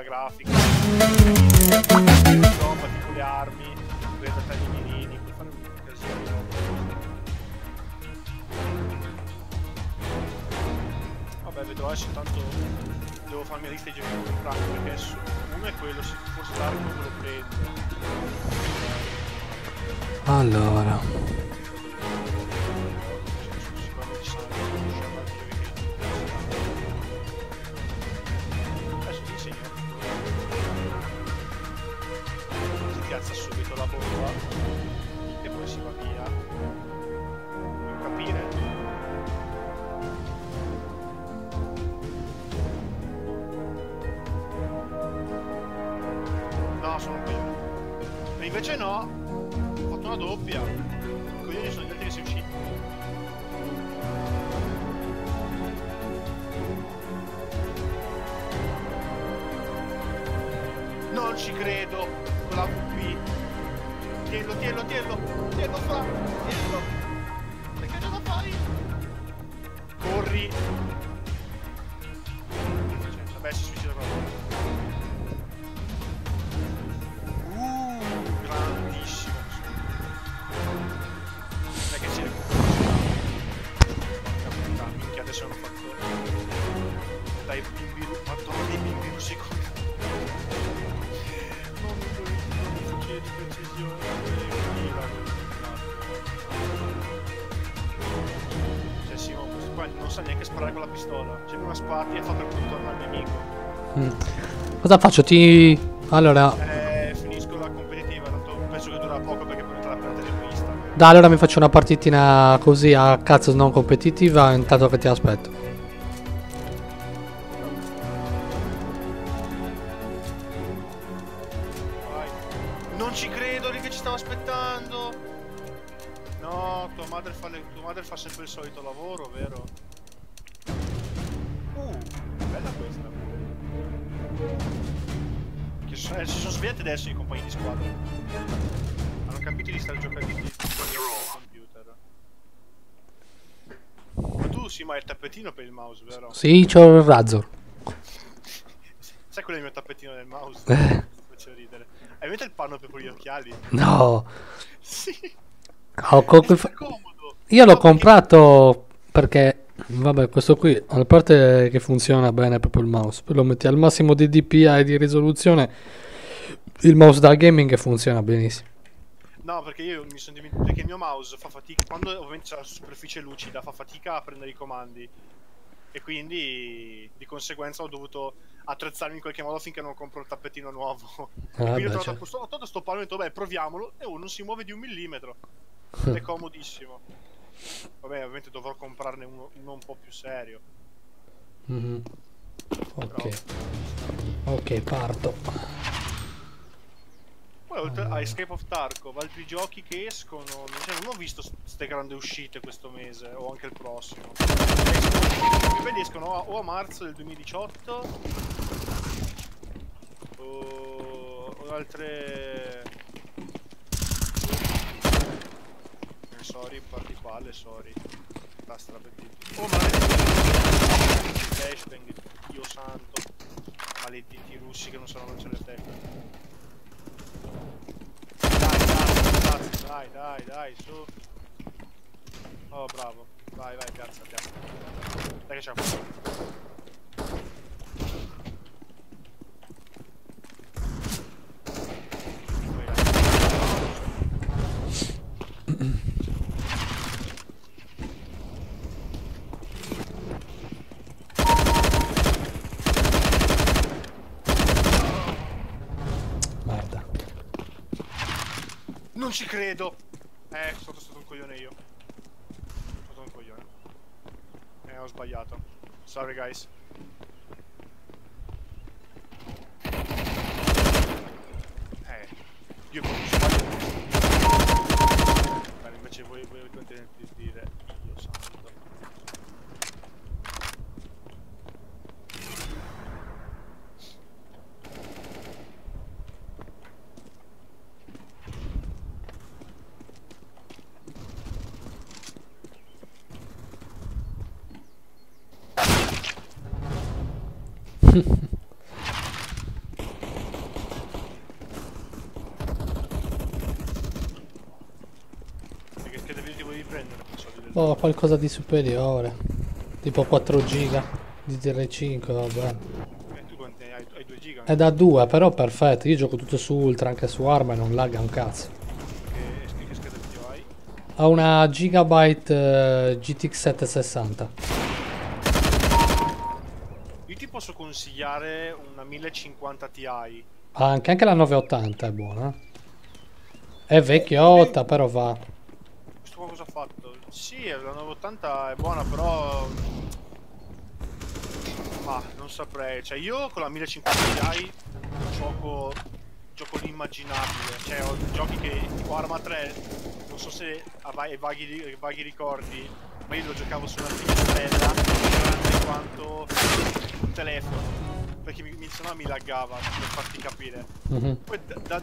grafica, roba tipo le armi, quei dettagli mirini, per fare un casino di roba. Vabbè, vedrò se tanto devo farmi la lista di giochi da comprare, perché uno è quello, forse l'arco me lo prendo. Allora. Piazza subito la bomba e poi si va via. Devo capire. No, sono un coglione. E invece no, ho fatto una doppia. I coglioni sono gli altri che si è usciti. Non ci credo. Con la VP. Tienlo fra. Tienlo. Perché cosa fai? Corri. Vabbè, si suicida proprio. Grandissimo. Non è che si recupera. Porca puttana, minchia, adesso hanno fatto. Dai bimbi. Madonna dei bimbi russi con. Di precisione cioè Simo, questo qua non sa neanche sparare con la pistola, c'è una spada e fa per contorno al nemico. Cosa faccio? Allora Finisco la competitiva, tanto penso che dura poco perché poi entra la partita egoista. dai, allora mi faccio una partitina così a cazzo non competitiva intanto che ti aspetto. Non ci credo, lì che ci stavo aspettando. No, tua madre fa sempre il solito lavoro, vero? Bella questa. Si sono svegliati adesso i compagni di squadra. Hanno capito di stare giocando di computer. Ma tu sì, ma hai il tappetino per il mouse, vero? Sì, c'ho il razzo. Sai qual è il mio tappetino del mouse? Faccio ridere. Hai messo il panno per gli occhiali? No. Sì. Comodo. Io l'ho comprato perché, vabbè, questo qui, a parte che funziona bene proprio il mouse, poi lo metti al massimo di DPI di risoluzione, il mouse da gaming funziona benissimo. No, perché io mi sono dimenticato, perché il mio mouse fa fatica, quando ovviamente c'è la superficie lucida, fa fatica a prendere i comandi. E quindi di conseguenza ho dovuto attrezzarmi in qualche modo finché non compro il tappetino nuovo. E quindi ho trovato sto palo e ho detto, beh, proviamolo. E non si muove di 1 millimetro. È comodissimo. Vabbè, ovviamente dovrò comprarne uno un po' più serio. Ok. Ok, parto. Poi oltre a Escape of Tarkov, altri giochi che escono, non ho visto ste grandi uscite questo mese, o anche il prossimo. I più belli escono o a marzo del 2018, o altre... Sorry, parti palle, sorry. Basta la petita. Oh, ma flashbang, Dio santo. Maledetti russi che non sanno lanciare le tecniche. Dai, su. Oh, bravo. Vai, piazza. Dai che c'è. Merda. Non ci credo! Sono stato un coglione io. Sono stato un coglione. Ho sbagliato. Sorry, guys. Io come sbaglio. Bene, invece voi continuate a dire Dio santo. O qualcosa di superiore. Tipo 4 giga di DR5, vabbè. Tu quanti hai 2 giga? È da 2, però perfetto. Io gioco tutto su Ultra, anche su Arma e non lagga un cazzo. Che scheda video hai? Ha una Gigabyte GTX 760. Io ti posso consigliare una 1050 Ti. Anche la 980 è buona. È vecchiotta, però va. Questo qua cosa ha fatto? Sì, la 980 è buona, però... Ma non saprei. Cioè, io con la 1050 Ti gioco l'immaginabile. Cioè, ho giochi che... tipo Arma 3, non so se hai vaghi ricordi, ma io lo giocavo su una finestrella grande quanto un telefono. Perché se no mi laggava, per farti capire. Poi da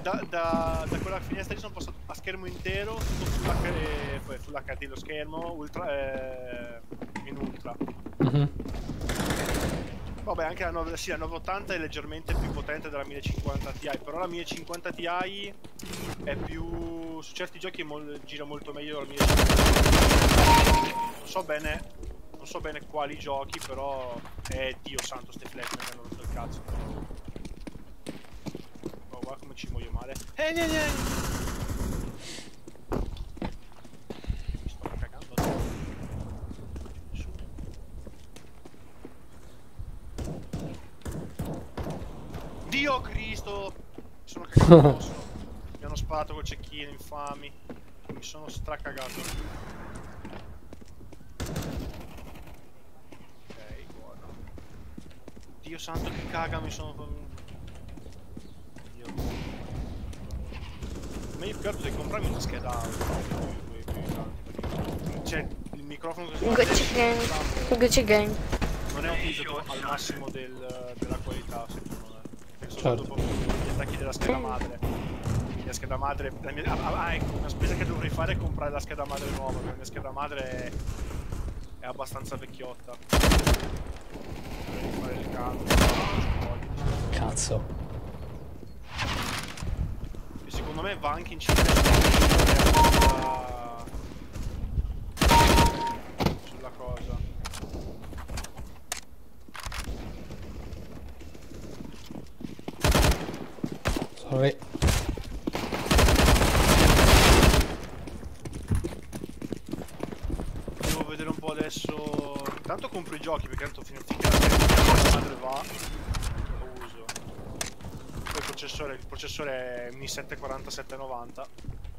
quella finestra lì sono passato a schermo intero, tutto full HD lo schermo, ultra, in ultra. Vabbè, anche la 980 è leggermente più potente della 1050 Ti, però la 1050 Ti è più... su certi giochi gira molto meglio la 1050. Non so bene quali giochi, però Dio santo, ste flash mi hanno rotto il cazzo. Oh, guarda come ci muoio male. Mi sto cagando addosso. Dio Cristo! Mi sono cagato addosso. Mi hanno sparato col cecchino, infami. Mi sono stracagato. Dio santo che caga, mi sono... Dio. Ma io più altro devo comprarmi una scheda audio. Cioè, il microfono che Gucci Gang. non è utilizzato al massimo della qualità, secondo me. Penso Certo. dopo gli attacchi della scheda madre. La scheda madre... ecco, una spesa che dovrei fare è comprare la scheda madre nuova, perché la mia scheda madre è abbastanza vecchiotta. Fare il Cazzo. E secondo me va anche in incidere sulla cosa. Sorry. Devo vedere un po' adesso. Intanto compro i giochi perché tanto finché la madre va lo uso. Poi il processore è un i7 790,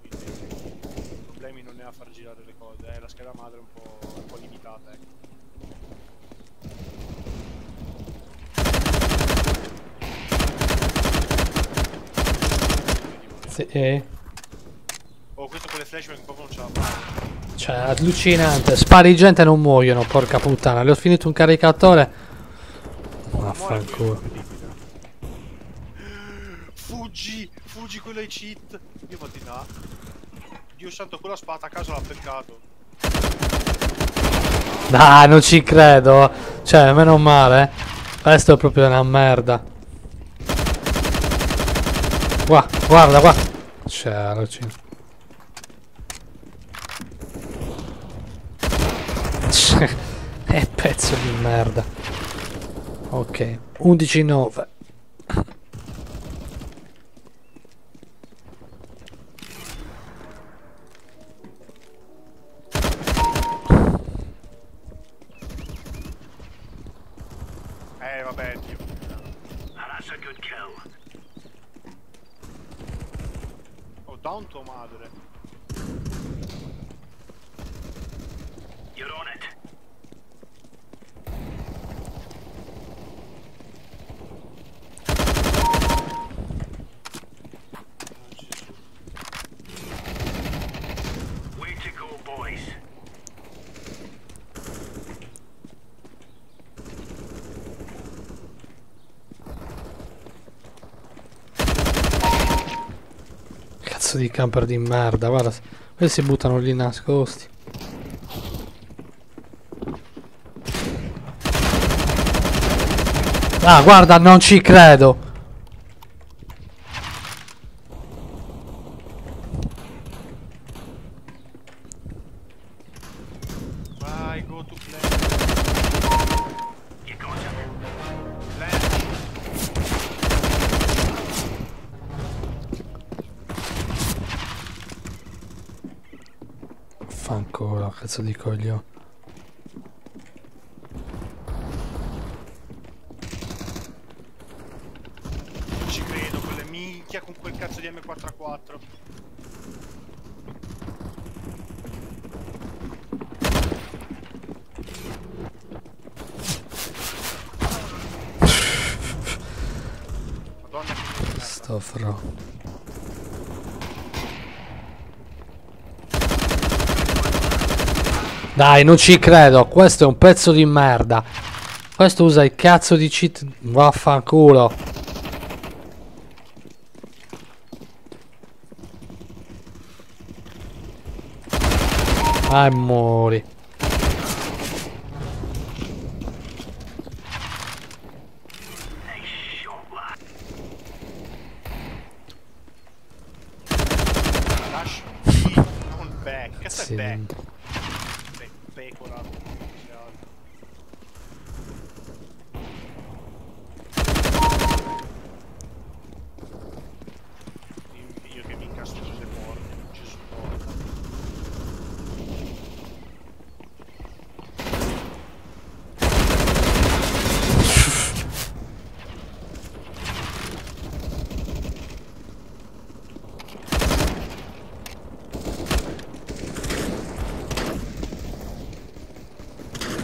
quindi problemi non ne ha a far girare le cose, la scheda madre è un po' limitata, ecco. Sì. Oh, questo con le flashbang proprio non ce la fa. Cioè, allucinante. Spari gente e non muoiono, porca puttana. Le ho finito un caricatore. Vaffanculo. Fuggi, quello è cheat. Io vado di là. Dio santo, quella spada a caso l'ha beccato. Dai, non ci credo. Cioè, meno male. Questo è proprio una merda. Guarda qua. Cioè, allucinante. È pezzo di merda. Ok, 11-9. Vabbè, Dio. Oh, down tua madre. You're on it. Way to go, boys. Cazzo di camper di merda, guarda. Questi si buttano lì nascosti. Ah, guarda, non ci credo. Fanculo, cazzo di coglione. Non ci credo, quelle minchia con quel cazzo di M4A4. Madonna che merda. Sto fro. Dai, non ci credo. Questo è un pezzo di merda. Questo usa il cazzo di cheat. Vaffanculo. Muori. Dash. Non back. Cazzo Sì. è back? Pecora. Io che mi incastro sulle porte, non ci supporto.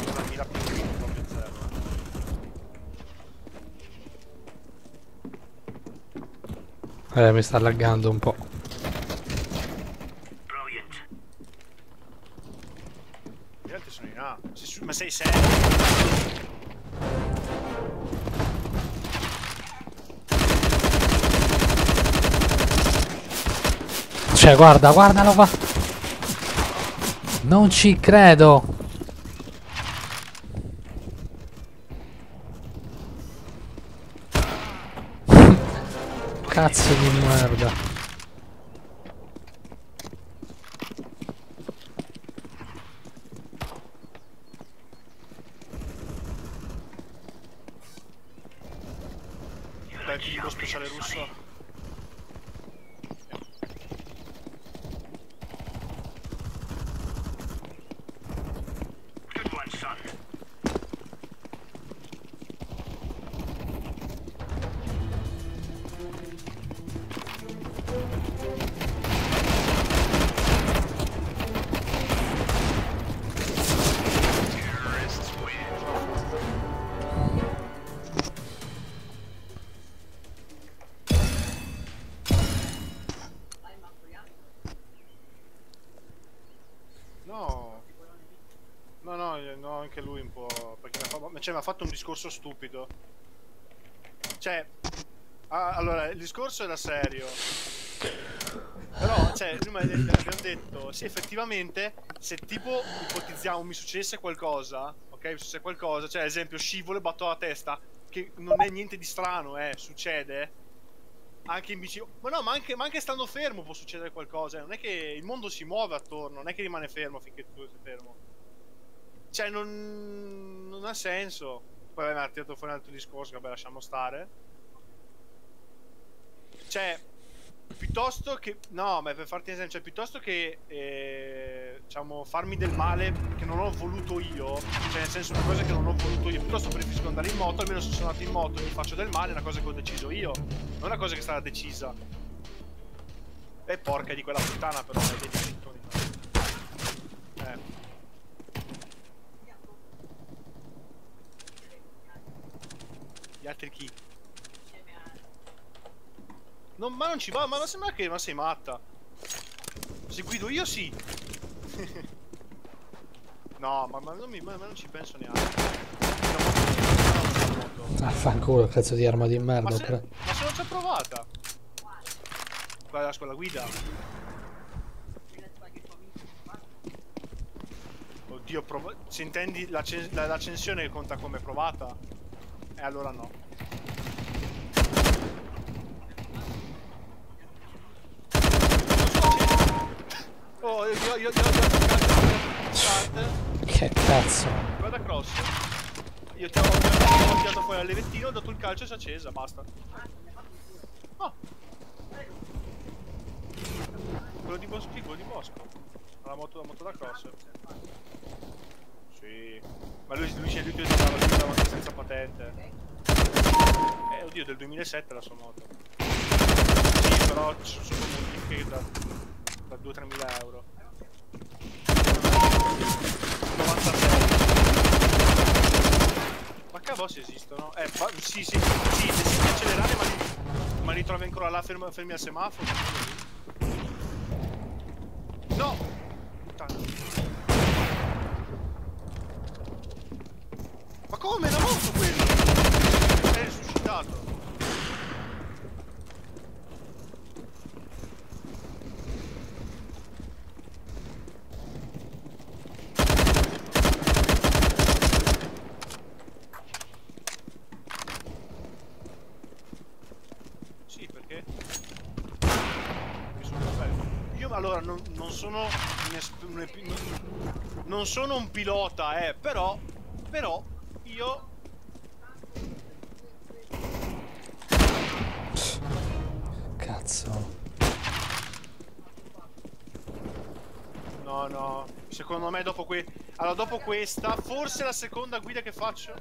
Una mira più proprio zero. Mi sta laggando un po'. Gli altri sono in A. Ma sei serio? Cioè, guarda, guardalo qua. Non ci credo. Cazzo di merda. Dai, ti dico speciale russo. No. No, anche lui un po'. Perché mi ha fatto un discorso stupido. Cioè. Allora, il discorso era serio. Però, cioè, noi abbiamo detto, sì, effettivamente, se tipo ipotizziamo mi succedesse qualcosa, ok? Mi succedesse qualcosa, cioè, ad esempio, scivolo e batto la testa, che non è niente di strano, succede. Anche in bici. Ma no, ma anche stando fermo può succedere qualcosa. Non è che il mondo si muove attorno, non è che rimane fermo finché tu sei fermo. Cioè, non ha senso. Poi mi ha tirato fuori un altro discorso, vabbè, lasciamo stare. Cioè, piuttosto che. No, ma per farti un esempio, cioè, piuttosto che diciamo, farmi del male che non ho voluto io, cioè nel senso una cosa che non ho voluto io, piuttosto preferisco andare in moto, almeno se sono andato in moto e mi faccio del male, è una cosa che ho deciso io, non è una cosa che è stata decisa. E porca di quella puttana però, dei dirittoni. Gli altri chi? Ma non ci va, ma non sembra che ma sei matta. Se guido io sì. No, ma non ci penso neanche. Affanculo, cazzo di arma di merda. Ma se non ci ho provata. Guarda con la guida. Oddio, se intendi l'accensione che conta come provata, allora no. Oh, io Che cazzo. guarda cross. Io ti ho tirato fuori al levettino, ho dato il calcio e si è accesa, basta. Oh. quello di Bosco, quello di Bosco. La moto da cross. Sì. Ma lui utilizzava anche senza patente. Oddio, del 2007 la sua moto. Sì, però ci sono modifiche da 2-3 mila euro. 96. Ma cavolo esistono? Sì, decidi accelerare ma li trovi ancora là fermi al semaforo. No! Puttana. Ma come? Era morto quello? È risuscitato. Sì, perché? Io allora non sono non sono un pilota, però io Cazzo. no, secondo me dopo dopo questa, forse la seconda guida che faccio.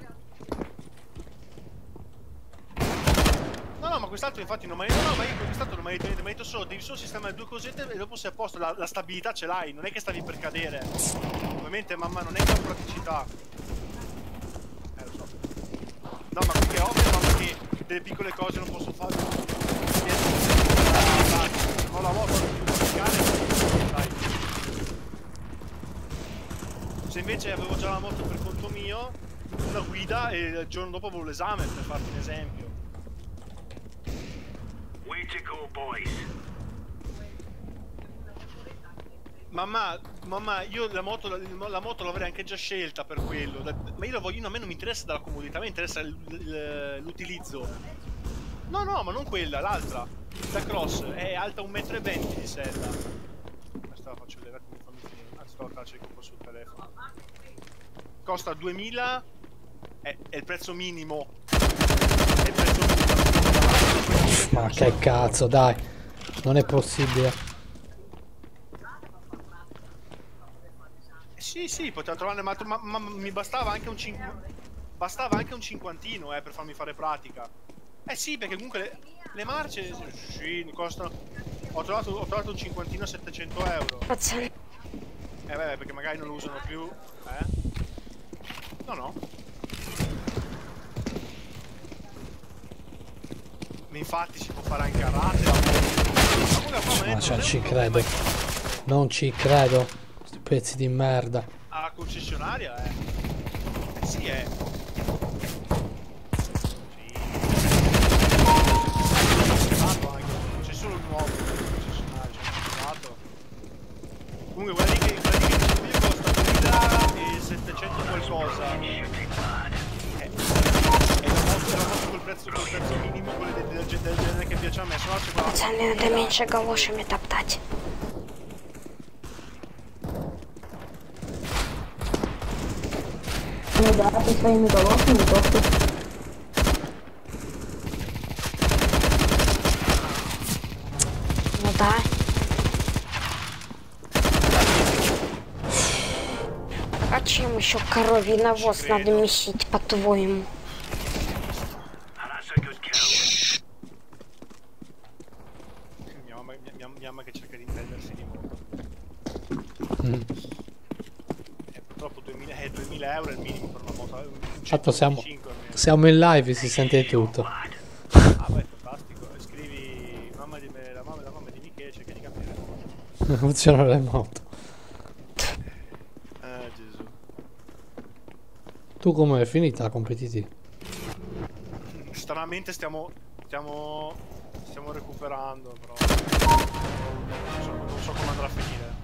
No, ma quest'altro infatti non mi ha detto, no, ma io quest'altro non mi ha detto solo, devi solo sistemare due cosette e dopo sei a posto, la stabilità ce l'hai, non è che stavi per cadere. Ovviamente mamma non è che ha praticità. Lo so. No, ma qui è ovvio, mamma, che delle piccole cose non posso fare. Ho la moto più praticare, dai. Se invece avevo già la moto per conto mio, una guida e il giorno dopo avevo l'esame, per farti un esempio. Way to go, boys. Mamma, io la moto l'avrei anche già scelta per quello. Ma io la voglio, a me non mi interessa dalla comodità, a me interessa l'utilizzo. No, ma non quella, l'altra. La cross è alta 1,20 m di sella. Questa la faccio vedere, come fammi finire. Anzi, no, la cerco un po' sul telefono. Costa 2000. È il prezzo minimo. È il prezzo minimo. Ma che cazzo, dai. Non è possibile. Sì, poteva trovare, ma mi bastava anche un cinquantino per farmi fare pratica. Sì, perché comunque le marce costano. Ho trovato un cinquantino a 700 euro. Vabbè, perché magari non lo usano più. No. Ma infatti si può fare anche a rate. Ma non ci credo. Non ci credo. Pezzi di merda. Alla concessionaria, sì, Sì. C'è solo il nuovo concessionario, comunque quelli che dicevo io costa 2700 qualcosa. Era proprio col prezzo minimo, quelli del genere che piace a me. Пацаны, надо меньше галошами топтать. Ну да, ты своими головками топты. Ну да. А чем еще коровий навоз надо месить, по-твоему? Mia mamma che cerca di intendersi di moto. Purtroppo 2000 euro è il minimo per una moto. Tanto siamo in live e si sente tutto. Beh, fantastico. Scrivi la mamma di Michele, cerca di capire. Funzionano le moto. Gesù. Tu come è finita la competitiva? Stranamente stiamo recuperando, però non so come andrà a finire.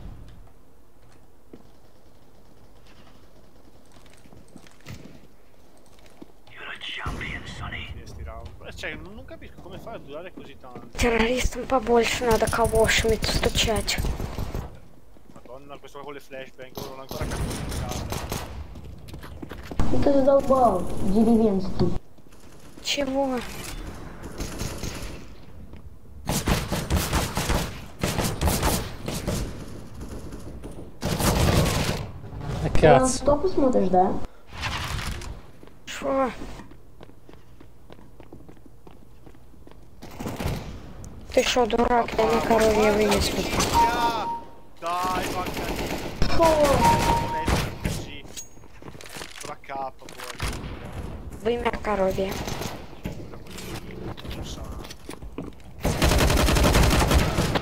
Cioè, non capisco come fa a durare così tanto. Террористам побольше надо калошами стучать. Madonna, questo qua con le flashbang non l'ho ancora capito. Ты задолбал, деревенский. Чего? cazzo. Что посмотришь, да? Шо? Ты шо, дурак, я на корове вынес. Dai, vacca lì. Così. La K poi. Вымер корове.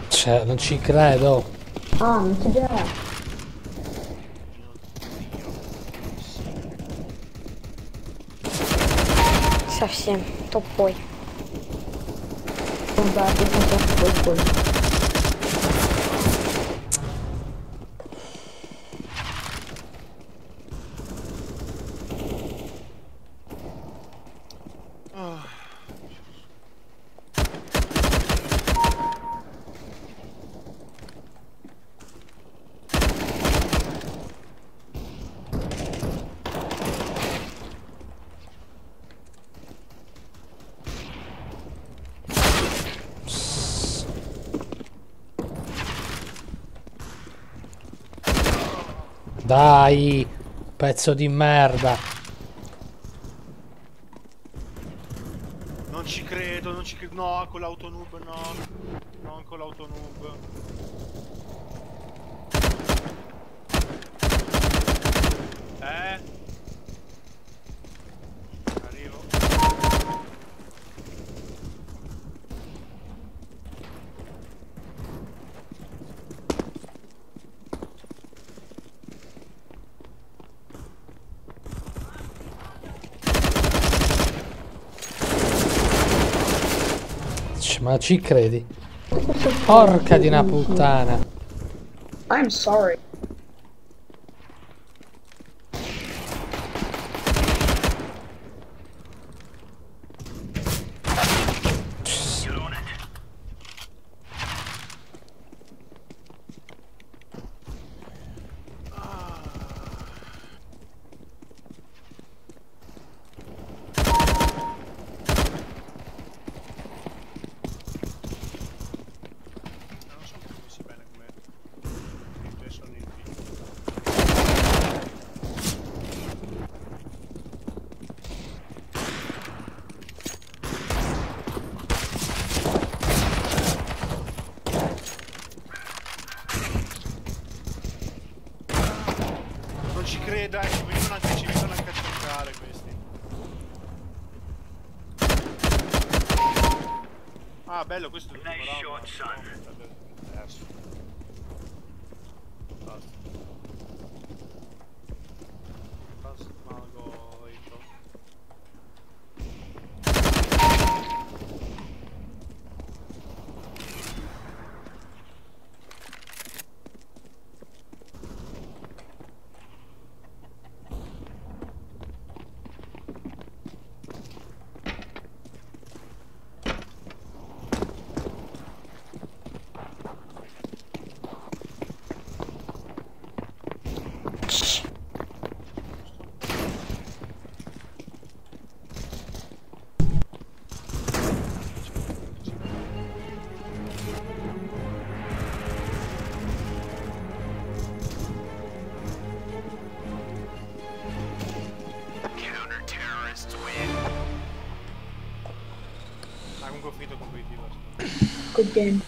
Cioè, non ci credo. А, на тебя. Совсем тупой. Ну да, ты сейчас твой. Dai, pezzo di merda. Non ci credo, non ci credo. No, con l'autonoob, no. Non con l'autonoob. Arrivo. Ma ci credi? Porca di una puttana. I'm sorry. Non ci credo, ci vengono anche a cercare questi. Ah, bello, questo è l'ultimo round. Adesso. Basta. Basta, mago, Rito. Ah, comunque ho finito competitivo. Good game.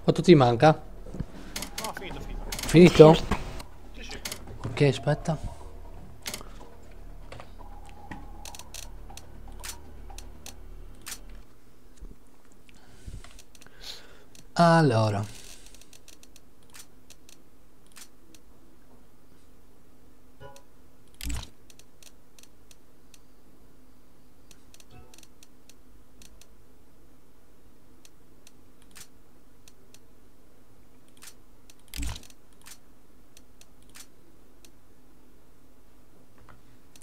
Quanto ti manca? No, finito. Finito? Sì, sì. Ok, aspetta. Allora.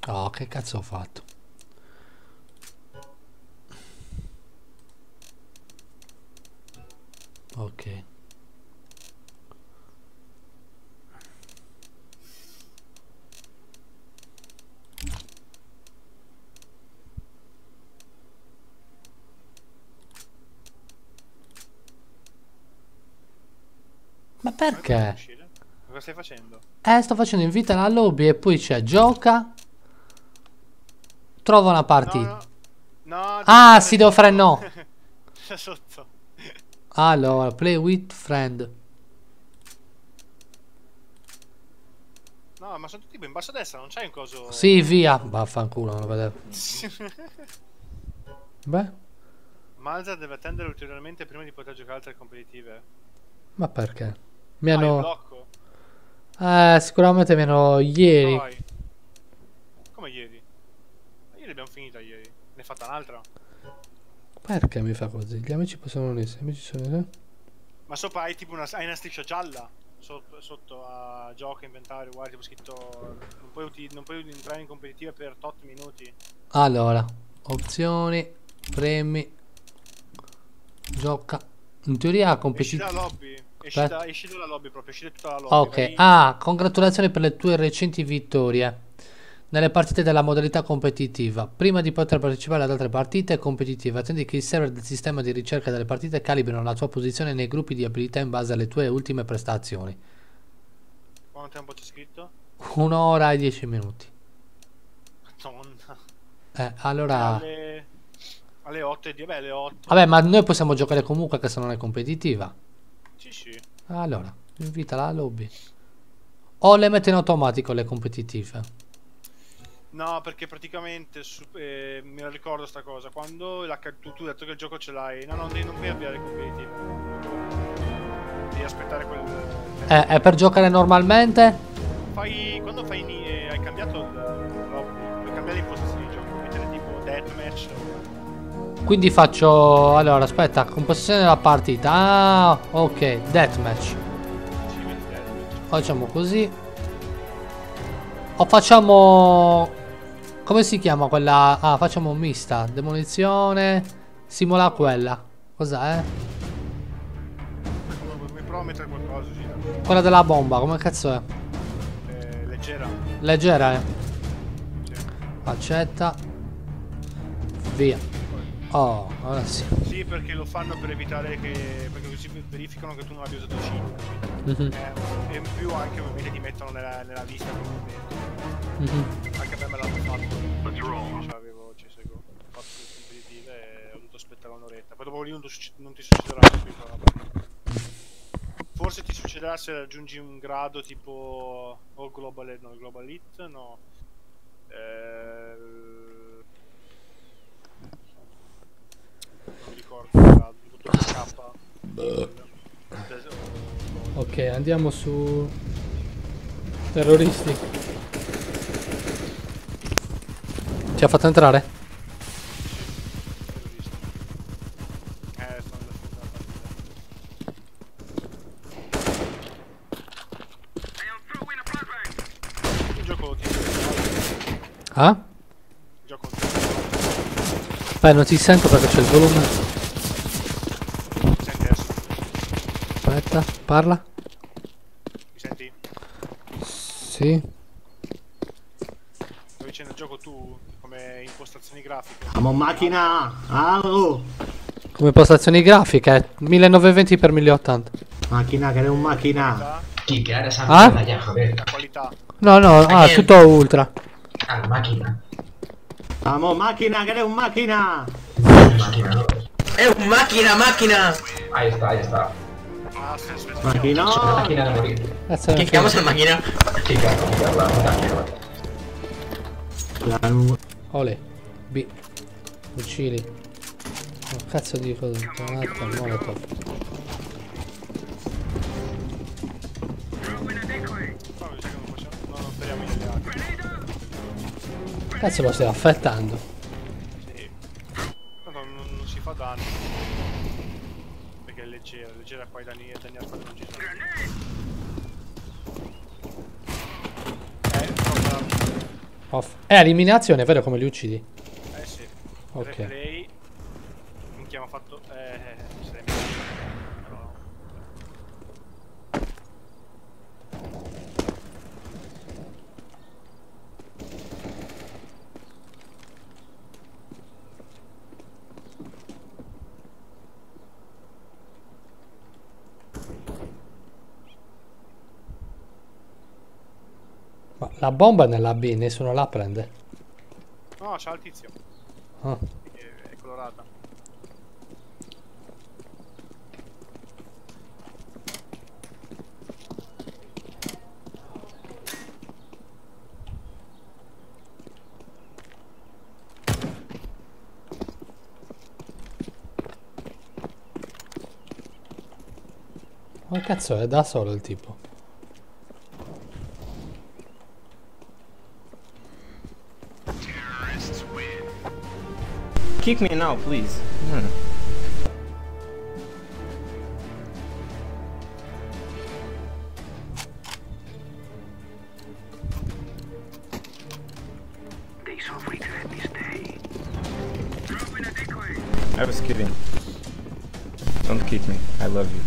Oh, che cazzo ho fatto? Ok. Ma perché? Cosa stai facendo? Sto facendo invita alla lobby e poi c'è gioca. Trova una partita. No, Ah, si devo fare no. Da sotto. Allora, play with friend. No, ma sono tutti in basso a destra, non c'è un coso. Sì, via. Vaffanculo, non lo vedevo. Beh, Malza deve attendere ulteriormente prima di poter giocare altre competitive. ma perché? Mi Il hanno... blocco? sicuramente mi hanno ieri. Poi. Come ieri? Ieri abbiamo finita ieri. Ne è fatta un'altra. Perché mi fa così? Gli amici possono unirsi. Gli amici sono... Ma sopra hai tipo hai una striscia gialla. Sotto a gioco, inventario, guarda, tipo scritto. Non puoi entrare in competitiva per tot minuti. Allora, opzioni, premi, gioca. In teoria Esci competitiva. dalla lobby. Esci dalla lobby proprio, esci da tutta la lobby. Ok, ah, congratulazioni per le tue recenti vittorie nelle partite della modalità competitiva. Prima di poter partecipare ad altre partite competitive, attendi che il server del sistema di ricerca delle partite calibrino la tua posizione nei gruppi di abilità in base alle tue ultime prestazioni. Quanto tempo c'è scritto? 1 ora e 10 minuti. Madonna. Allora... Alle 8 e 10, beh, alle 8. Vabbè, ma noi possiamo giocare comunque che se non è competitiva. Sì, sì. Allora, invita la lobby. O le metto in automatico le competitive? No, perché praticamente mi la ricordo sta cosa. Quando tu hai detto che il gioco ce l'hai. No, non puoi avviare competitive. Devi aspettare quel. È per giocare normalmente? Quando hai cambiato puoi cambiare le impostazioni di gioco, mettere tipo deathmatch. Quindi faccio... Allora, aspetta, composizione della partita. Ah, ok, deathmatch. Sì, metti deathmatch. Facciamo così. O facciamo... Come si chiama quella? Ah, facciamo mista. Demolizione. Simula quella. Cos'è? Mi provo a mettere qualcosa, sì. Quella della bomba, come cazzo è? Leggera. Leggera, Sì. Accetta. Via. Oh, ora sì. Sì, perché lo fanno per evitare che. Perché così verificano che tu non abbia usato cheat. Mhm, E in più anche ovviamente ti mettono nella lista per il momento. mhm. Anche a me me l'hanno fatto. Ci seguo. Ho fatto le competitive e ho dovuto aspettare un'oretta. Poi dopo lì non ti succederà più. Forse ti succederà se raggiungi un grado tipo. O Global. No, Global Elite, no. Non mi ricordo il grado, Ok, andiamo su... Terroristi. Ci ha fatto entrare? stanno da il gioco ti Ah? il gioco Beh, non ti sento perché c'è il volume. mi senti adesso? Aspetta, parla. Mi senti? Sì. Sto dicendo il gioco tu come impostazioni grafiche. Siamo in macchina! Alo! Come impostazioni grafiche, 1920x1080. Macchina che è un macchina! Qualità, Sí, que ahora esa ¿Ah? mierda ya, joder. la qualità. No, no, ah, Again. tutto ultra. A la máquina. Siamo macchina che è un macchina! Máquina, ¿no? ¡Es un máquina, máquina! Ahí está, ahí está. Aspetta. Es una Macchina! máquina de morir. Cazzo è ¿Qué quedamos en máquina? Sí, claro, la máquina. Ole. B. Fucili. Un cazzo di cosa? Granata, molotov. No, mi sa che non facciamo. No, non speriamo gli altri. Cazzo lo stai affettando. Sì. No, non si fa danno. Perché è leggera qua i danni a fare non ci sono. No, Off. È eliminazione, vero come li uccidi? sì. Ok. Replay. Minchia, mi ha fatto. Se l'è però. La bomba è nella B, nessuno la prende. No, c'ha il tizio. Ah. È colorata. Ma cazzo è da solo il tipo? Kick me now, please. I was kidding. Don't kick me. I love you.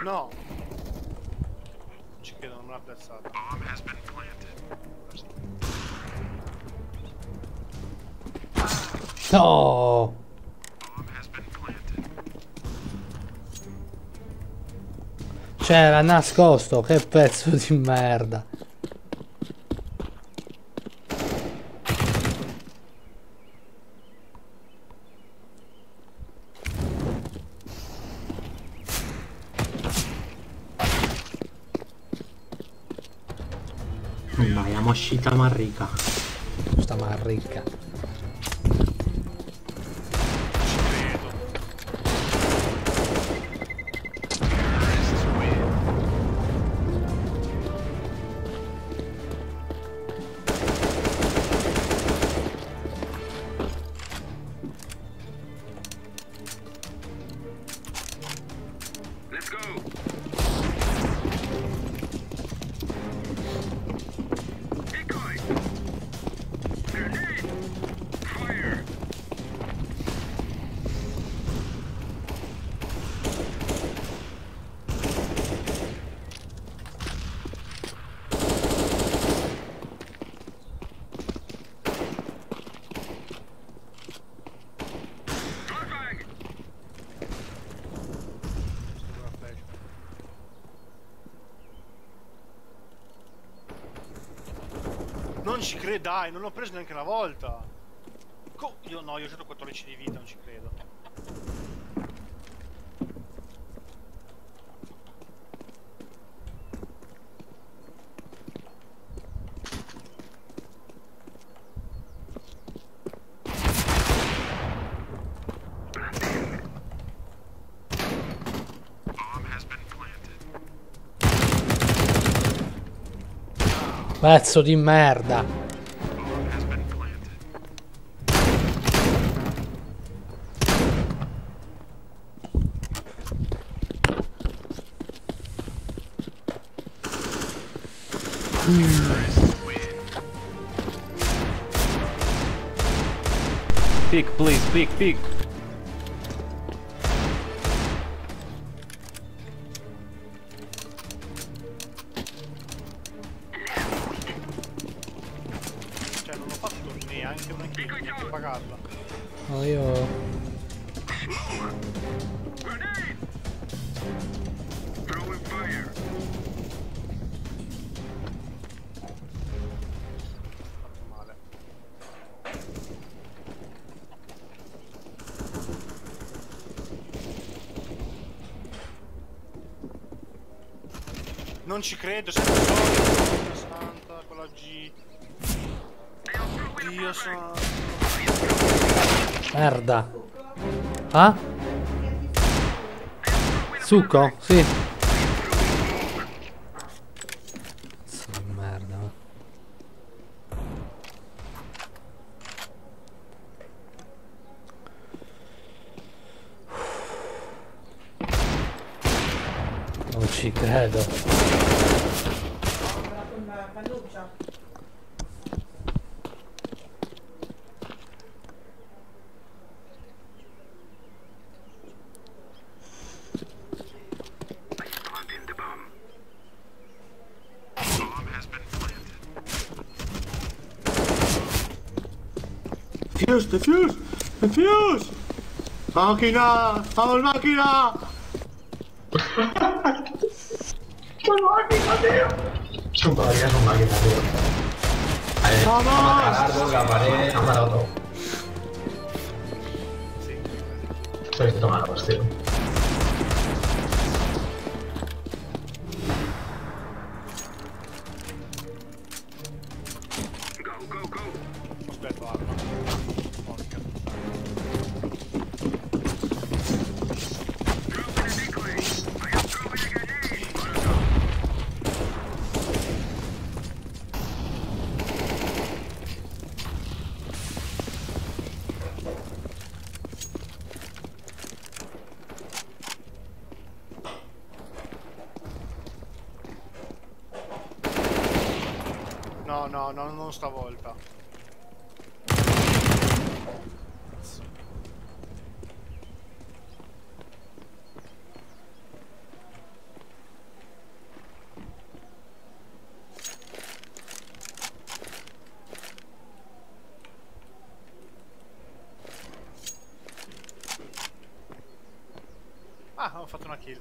No! Non ci credo, non me l'ha piazzata. No! C'era nascosto, che pezzo di merda. Vai, uscita marrica. Sta marricca. Non ci credo, dai, non l'ho preso neanche una volta. Io no, io ho giocato 14 di vita, non ci credo. Pezzo di merda. Pick, please, pick, pick. Cioè, non ho fatto neanche una kill, neanche pagarla. No, io... Fatto male. Non ci credo, sempre solo santa con la G. Dio santo. Merda. Ah? Succo? Sì. Pezzo di merda. Non ci credo. Defuse, defuse, defuse! Macchina! Vamos macchina! Son máquinas, tío. ¡Vamos! Cararlo, la pared, han matado todo. Soy tomados, tío. Aspetta, arma. Porca. No, non stavolta. Ah, ho fatto una kill.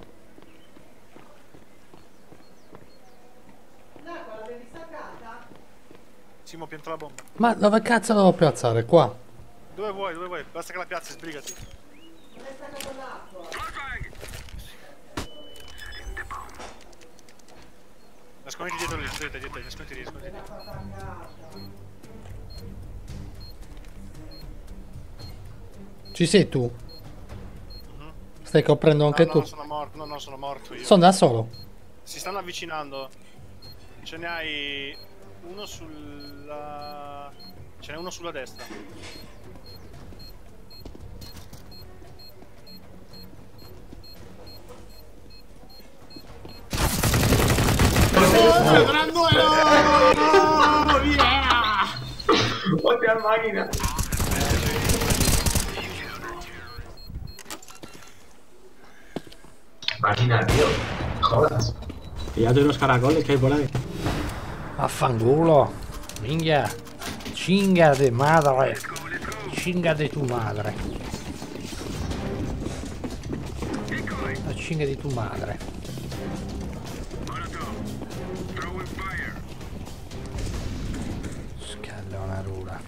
Simo, pianta la bomba. Ma dove cazzo la devo piazzare? Qua. Dove vuoi? Basta che la piazzi, sbrigati. Nasconditi dietro lì, nasconditi lì. Ci sei tu? Stai coprendo anche tu? No, sono morto, no, sono morto io. Sono da solo. Si stanno avvicinando. Ce ne hai uno sulla... Ce n'è uno sulla destra. ¡Hostia, máquina! Máquina, tío. Jodas. Pillate unos caracoles que hay por ahí. Affanculo. Minchia. Cinga de madre. Cinga di tu madre. La cinga di tu madre. Scallonatura.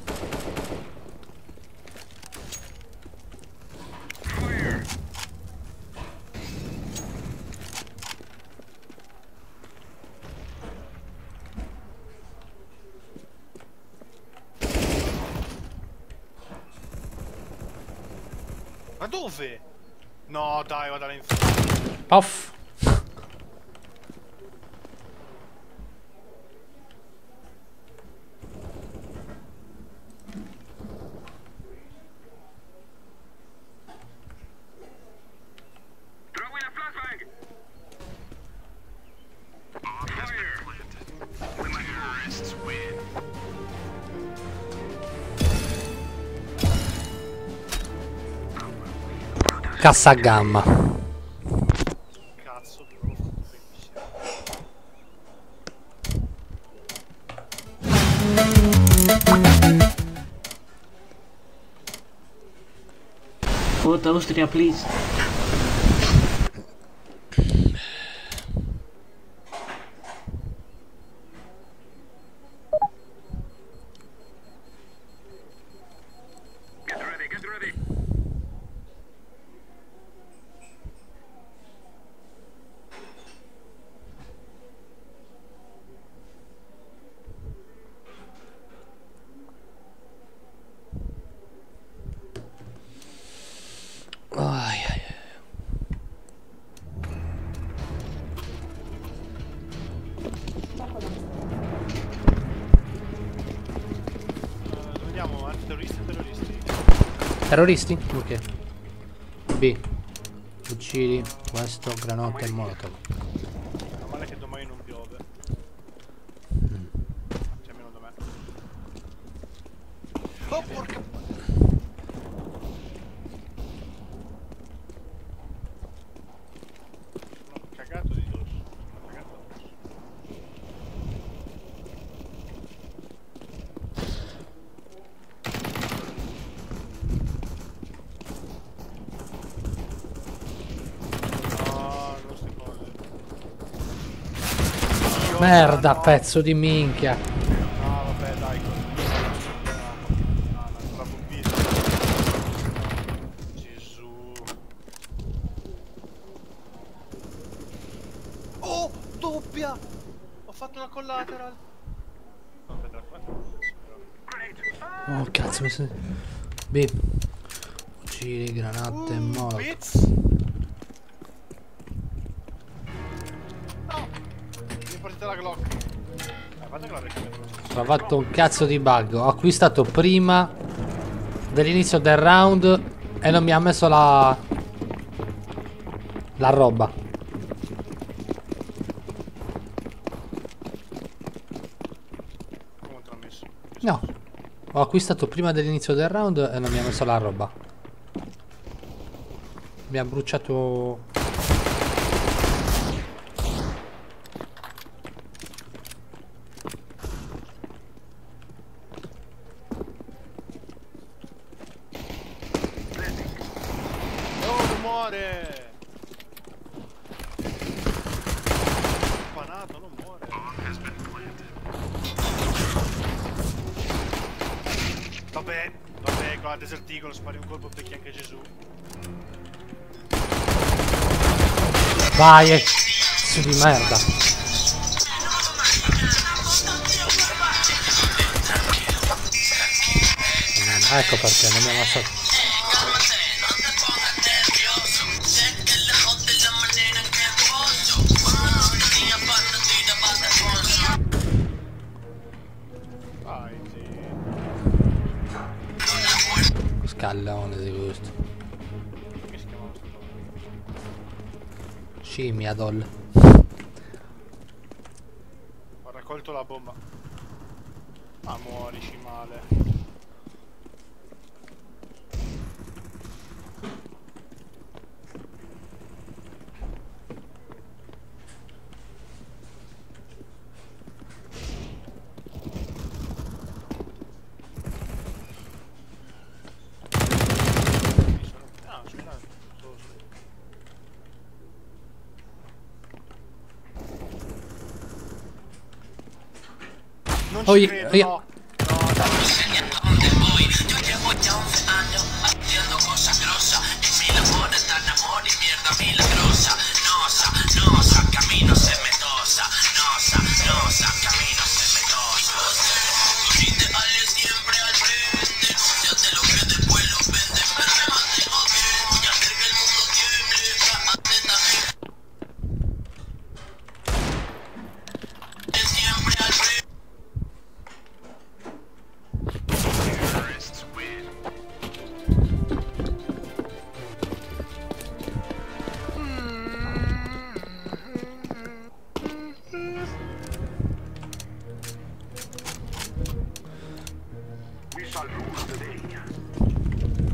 Ma dove? No, dai, vado all'inferno. Off. Cassa a gamma. Cazzo, però l'ho fatto benissimo. Puta Austria, please. Ai, ai. Dove andiamo? Antiterroristi o terroristi? Terroristi? Ok. B. Uccidi questo granotto e molotov. Meno male che domani non piove. Cioè, almeno da me. Oh, porca... Sono cagato di dosso. Sono cagato addosso. Merda, pezzo di minchia. No, vabbè, dai. No, la bombina. Gesù. Oh, doppia! Ho fatto una collateral. Aspetta, qua. Oh, cazzo, mi sei... B. Fucili, granate, molotov. Blitz! No! Mi portate la Glock. Guarda che la recupero. Ho fatto un cazzo di bug. Ho acquistato prima dell'inizio del round e non mi ha messo la roba. Come te l'ho messo? No. Ho acquistato prima dell'inizio del round e non mi ha messo la roba. Mi ha bruciato... Oh, non muore! Panato, non muore. Vabbè, qua Desert Eagle spari un colpo becchi anche Gesù. Vai, cazzo di merda. Ecco perché non mi ha ammazzato. Vai, sì. Scallone di gusto. Come si chiamava sto gioco? Scimiadol. Ho raccolto la bomba. Ah, muorici male. Ah, suona. Non Oh, ci credo, io- no. No,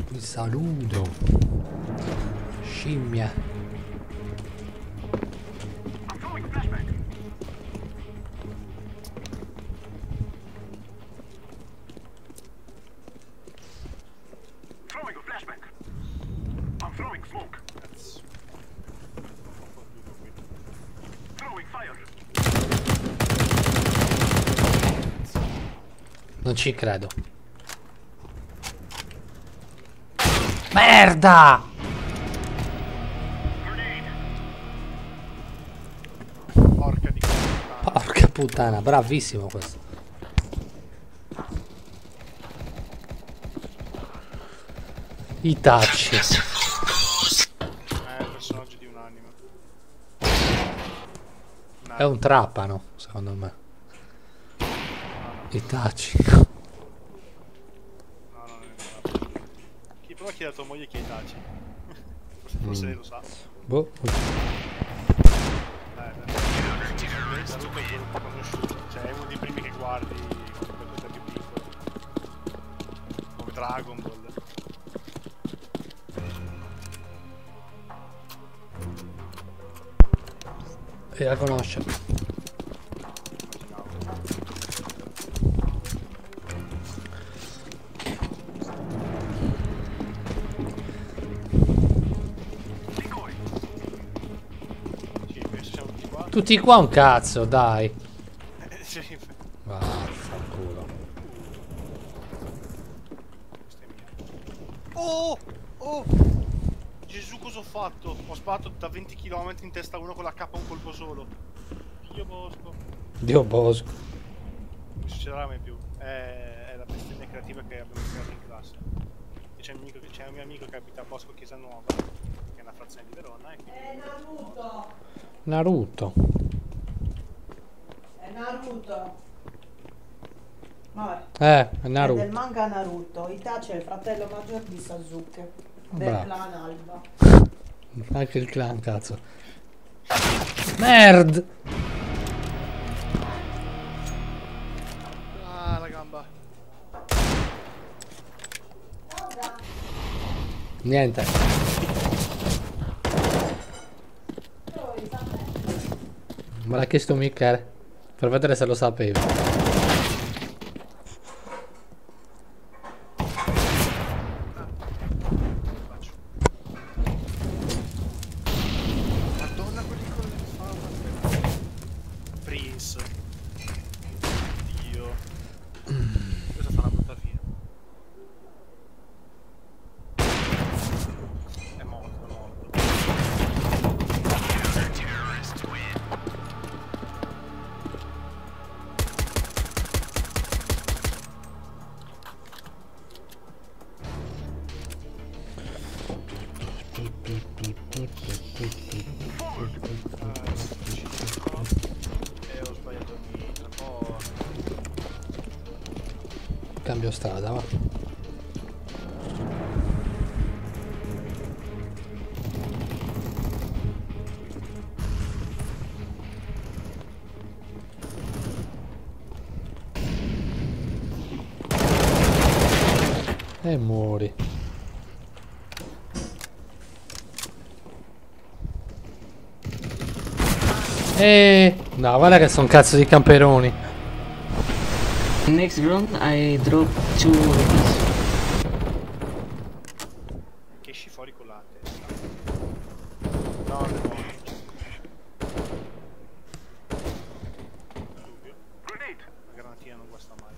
Vi saluto. Scimmia. Non ci credo. Merda! porca di puttana. Porca puttana, bravissimo questo. I tacci. Personaggio di un anime. È un trapano, secondo me. I tacci. No, non è vero. Chi prova a chiedere a tua moglie chi è i taci? Forse lei lo sa. Boh. Naruto è quello un po' conosciuto. Cioè è uno dei primi che guardi quando sei più piccolo. Come Dragon Ball. E la conosce. Sì, penso siamo tutti qua. Tutti qua un cazzo, dai. Sì, Vaffanculo. questa è mia. Oh! Oh! Gesù, cosa ho fatto? Ho sparato da 20 km in testa a uno con la K un colpo solo. Dio Bosco. Dio Bosco. Non succederà mai più. È la bestemmia creativa che abbiamo creato in classe. E c'è un mio amico che abita a Bosco Chiesa Nuova, che è una frazione di Verona. E quindi... Naruto. È Naruto. Vabbè. È È Naruto. del manga Naruto. Itachi è il fratello maggior di Sasuke. Del Bravo. clan Alba. Anche il clan, cazzo. Nerd! Ah, la gamba. Niente. Me l'ha chiesto Michele. Per vedere se lo sapevi. Madonna, quelli con le fame. Prince. Dio. Questa fa una brutta fine. È morto, è morto. Ho sbagliato il microfono. Cambio strada, va. E muori. No, guarda che sono cazzo di camperoni. Next round I drop 2 rupees. Che esci fuori con la testa. No, non è morto. Dubbio. La granatina non guasta mai.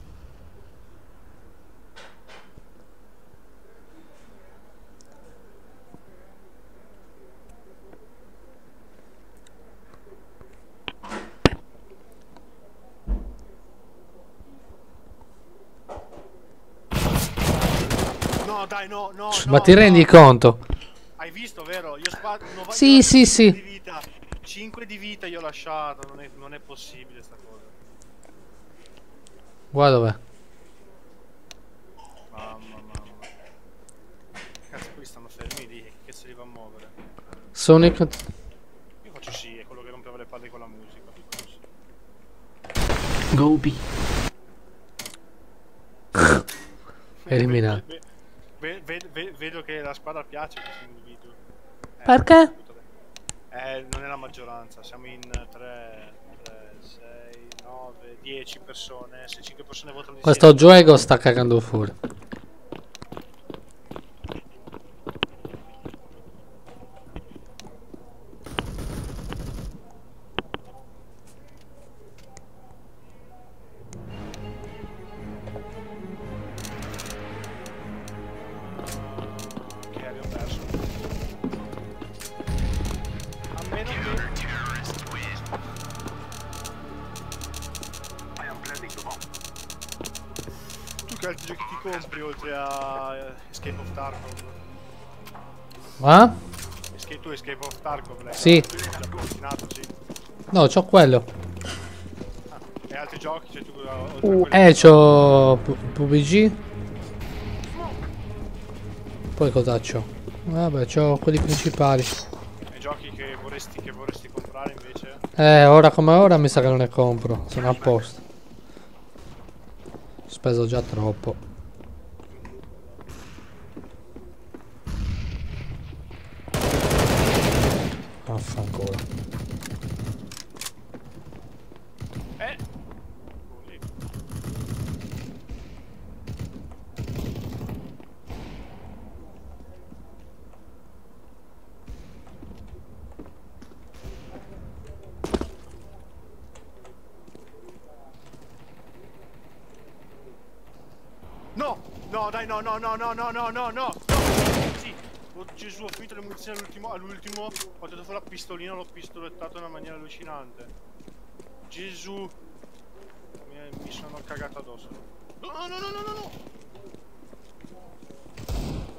No, dai, no, no, Ma no, ti rendi no. conto? Hai visto, vero? Io sparo... Sì, sì, sì. 5 di vita io ho lasciato, non è possibile sta cosa. Guarda dov'è. Mamma. Cazzo, quelli stanno fermi lì, che cazzo li va a muovere? Sonic. Io faccio sì, è quello che rompeva le palle con la musica. Go B. Eliminato. Vedo che la squadra piace a questo individuo. Perché? Non è la maggioranza, siamo in 3, 6, 9, 10 persone. Se 5 persone votano Questo gioco sta cagando fuori. che abbiamo perso. A meno che... Tu che altri giochi ti compri oltre a Escape of Tarkov? Tu Escape of Tarkov l'hai Sì. già platinato, sì. No, c'ho quello. E altri giochi? Cioè, tu, oltre a quelli- C'ho PUBG. Poi cosa c'ho? Vabbè, c'ho quelli principali. E giochi che vorresti comprare invece? Ora come ora mi sa che non ne compro. Sono a posto. Ho speso già troppo. Vaffanculo. No, dai, no. Sì. Oh Gesù, ho finito le munizioni all'ultimo. Ho tirato fuori la pistolina, l'ho pistolettato in una maniera allucinante. Gesù. Mi sono cagato addosso. No.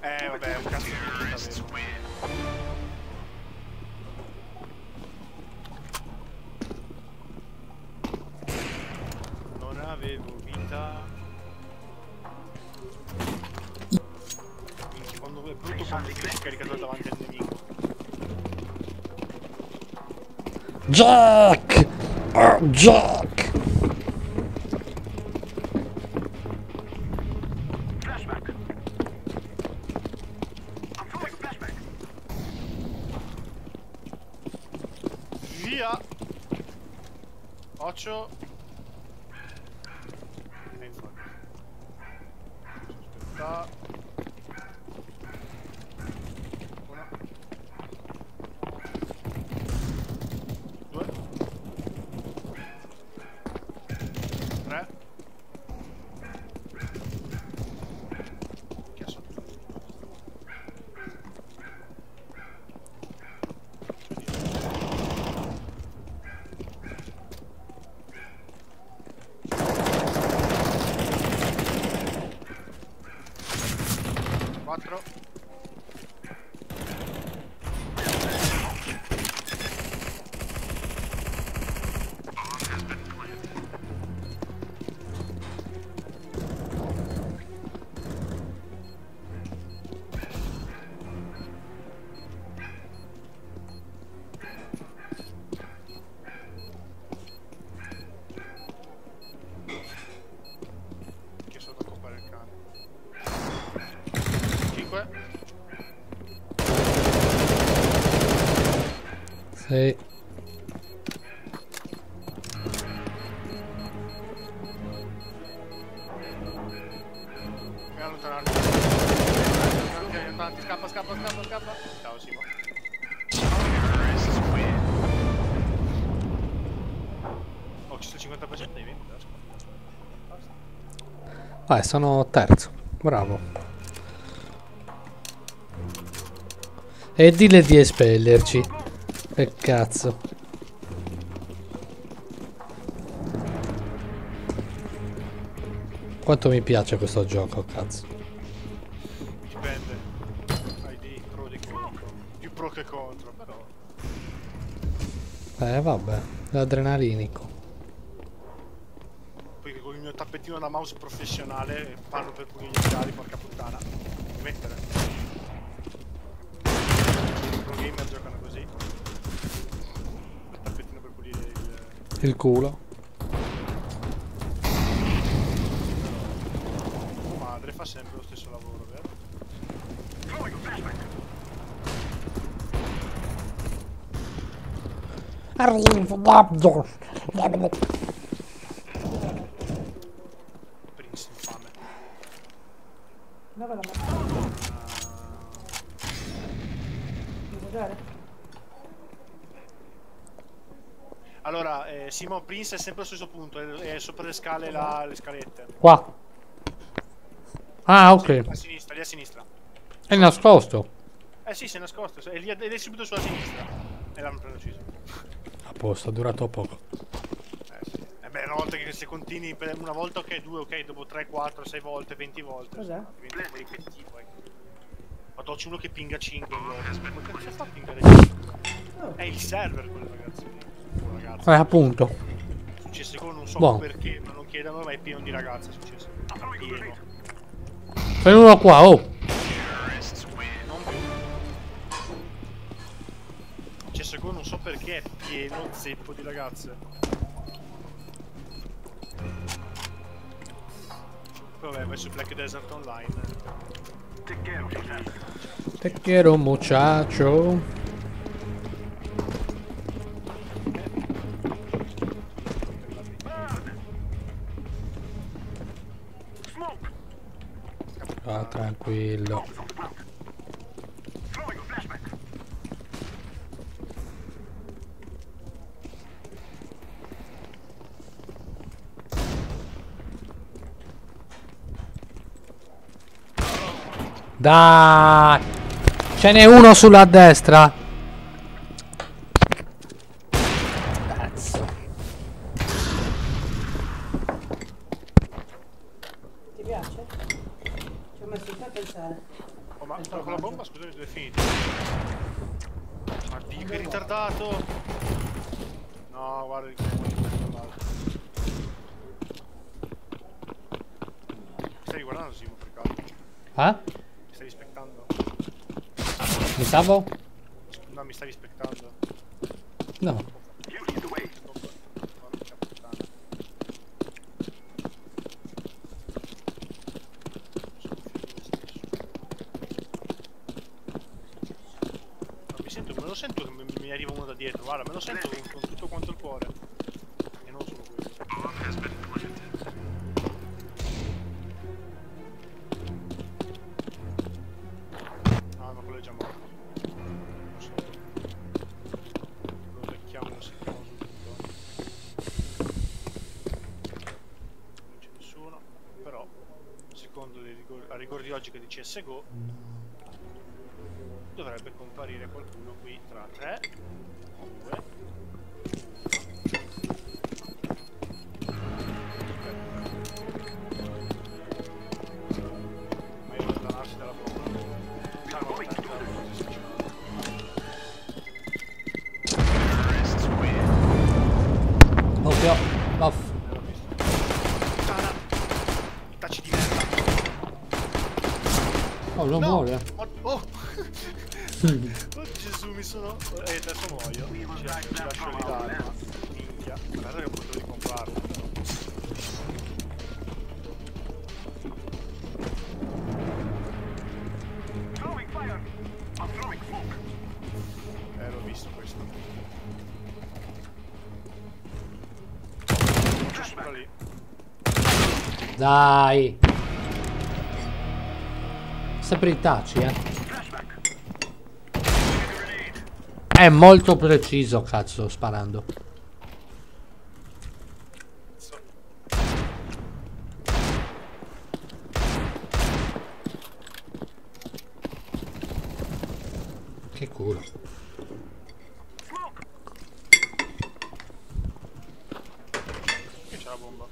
Vabbè, è un cazzo di vita, non avevo vita. Minchia, quando è brutto quando ti sei caricato davanti al nemico. Jack! Jack! Via! Occhio! E infatti. Aspetta. Una. Due. Tre. Che sono? Quattro. Che sono da comprare il cane. 5. Sì. Mi allontanarmi. Scappa. Ciao Simo. Oh, ci sto 50% dei 20, basta. Vai, sono terzo. Bravo. E dille di espellerci. Che cazzo. Quanto mi piace questo gioco, cazzo. Dipende. Hai dei pro e dei contro. Più pro che contro, però. Vabbè, l'adrenalinico. Poi con il mio tappetino da mouse professionale parlo per pugni iniziali, porca puttana. Devi mettere. I pro gamer giocano così. Il tappetino per pulire Il culo. Tua madre fa sempre lo stesso lavoro, vero? Prince infame. Dove la metto? Devo vedere? Allora, Simo, Prince è sempre allo stesso punto, è sopra le scale, le scalette. Qua. Ah, ok. A sinistra, lì a sinistra. È nascosto. Sì, si è nascosto, ed è subito sulla sinistra. E l'hanno preciso. A posto, ha durato poco. Sì. Beh, una volta che se continui, per una volta ok, due ok, dopo 3, 4, 6 volte, 20 volte. Cos'è? Diventa un po' ripetitivo, Ma c'è uno che pinga 5 volte. Ma che cazzo fa a pingare 5? È il server quello, ragazzi. Ragazzi. Appunto. È successo con non so Buono. perché, ma non chiedano, ma è pieno di ragazze, è successo. Pieno. C'è uno qua, oh. Non più. Cioè, secondo non so perché è pieno zeppo di ragazze. Poi vabbè, vai su Black Desert Online. Te quiero, muchacho. Ah, tranquillo. Dai! Ce n'è uno sulla destra. Cazzo. Ti piace? Ci ho messo il tempo a pensare. Oh, ma con la bomba, scusami, dove è finito? Oddio, che ritardato! No, guarda che stai guardando, Simo, per caso? Ah? Mi stai rispettando? Mi stavo? No, mi stai rispettando. No. Me lo sento che mi arriva uno da dietro, guarda, me lo sento con tutto quanto il cuore. E non solo questo. No, ma quello è già morto. Non so. Lo becchiamo, lo secchiamo subito. Non c'è nessuno, però, secondo a rigor di logica di CSGO, dovrebbe comparire qualcuno qui tra 3, 2, 1. Meglio allontanarsi dalla bomba. Occhio. Off. Puttana! Tacci di merda! Oh, non muore. Oh! Oh Gesù, mi sono... adesso muoio. Ci lascio lì l'arma. Minchia. Guarda che potevo ricomprarlo. L'ho visto questo. Giusto lì. Dai. Sempre i tacci, È molto preciso, cazzo, sparando. Che culo. Che c'è la bomba?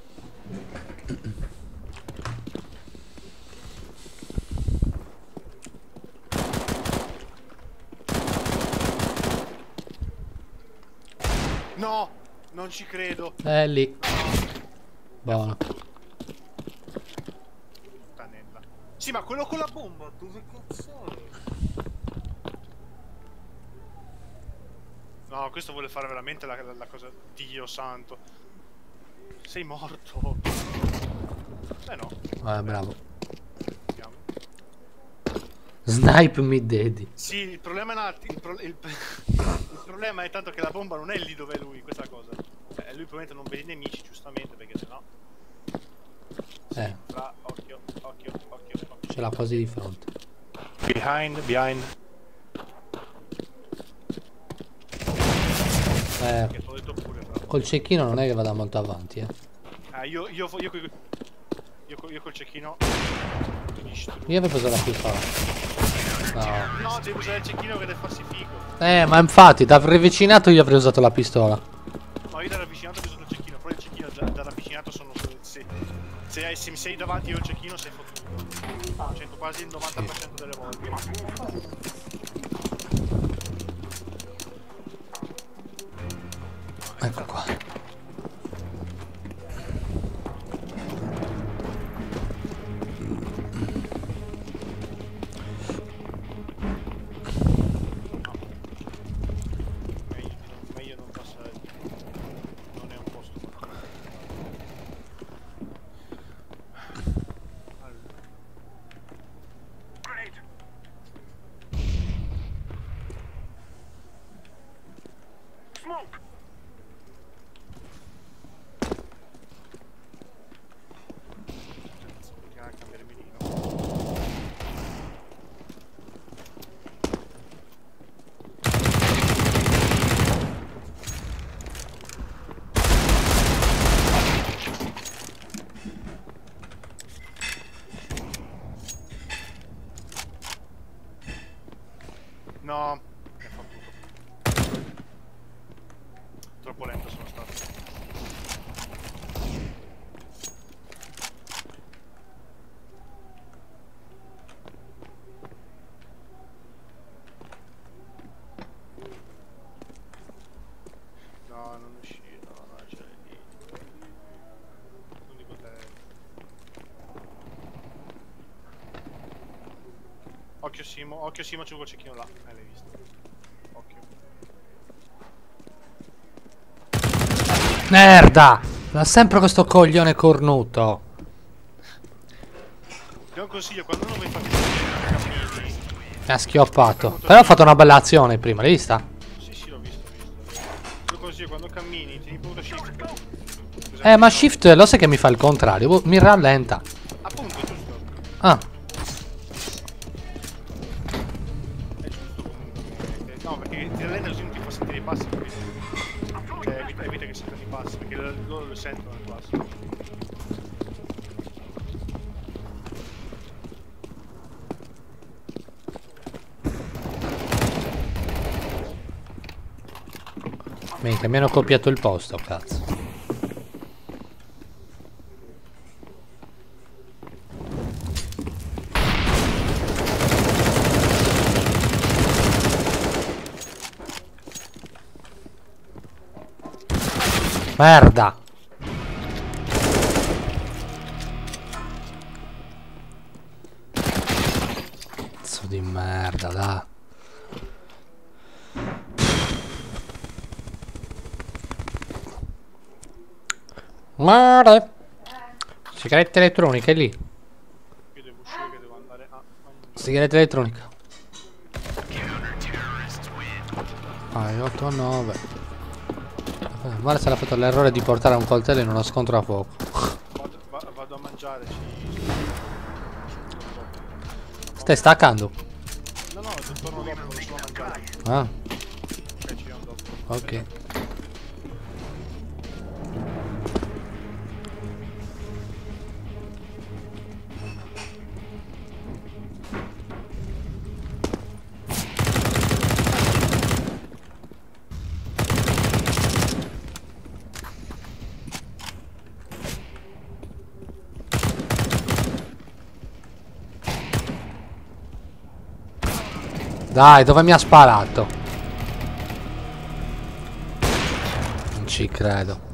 No, non ci credo. È lì. Buono. Puttanella. Sì, ma quello con la bomba, dove cazzo è? No, questo vuole fare veramente la cosa. Dio santo. Sei morto. No. Bravo. Snipe me daddy. Sì, il problema è il problema è tanto che la bomba non è lì dove è lui, questa cosa. Lui probabilmente non vede i nemici, giustamente, perché sennò. Occhio. Ce l'ha quasi di fronte. Behind. Che t'ho detto pure, però. Col cecchino non è che vada molto avanti, Io col cecchino. Io avevo preso la pistola. No, devi usare il cecchino che deve farsi figo. Ma infatti, da ravvicinato io avrei usato la pistola. No, io da ravvicinato ho usato il cecchino, però il cecchino da ravvicinato sono solo. Se mi sei davanti io il cecchino sei fottuto. 100, quasi il 90% delle volte. Ecco qua. Meglio non passare. Non è un posto qua. Smoke! Bisogna cambiare mirino. No, mi ha fatto troppo lento sono stato. No, non uscire, no, c'è lì. Non dico te. Occhio Simo, c'è quel cecchino là. L'hai visto. Occhio. Merda! Ma sempre questo coglione cornuto. Ti do un consiglio, quando non vuoi fare cammini. Mi ha schioppato. Però ha fatto una bella azione prima, l'hai vista? Sì, l'ho visto. Ti do un consiglio, quando cammini, tieni punto shift. Ma shift lo sai che mi fa il contrario, mi rallenta. Appunto, giusto. Ah. È giusto comunque. No, perché ti rallenta così non ti fa sentire i passi, capito? Cioè, evita che sentano i passi, perché loro lo sentono il passo. Minchia, mi hanno copiato il posto, cazzo. Merda! Cazzo di merda, dai. Mare. Sigaretta elettronica è lì. Io devo uscire che devo andare a mangiare. Sigaretta elettronica. Ah, 8 a 9. Mare sarà fatto l'errore di portare un coltello in uno scontro a fuoco. Vado a mangiare. Stai staccando? No, torno dopo, non sono a mangiare. Ah. Ok, ci vediamo dopo. Ok. Dai, dove mi ha sparato? Non ci credo.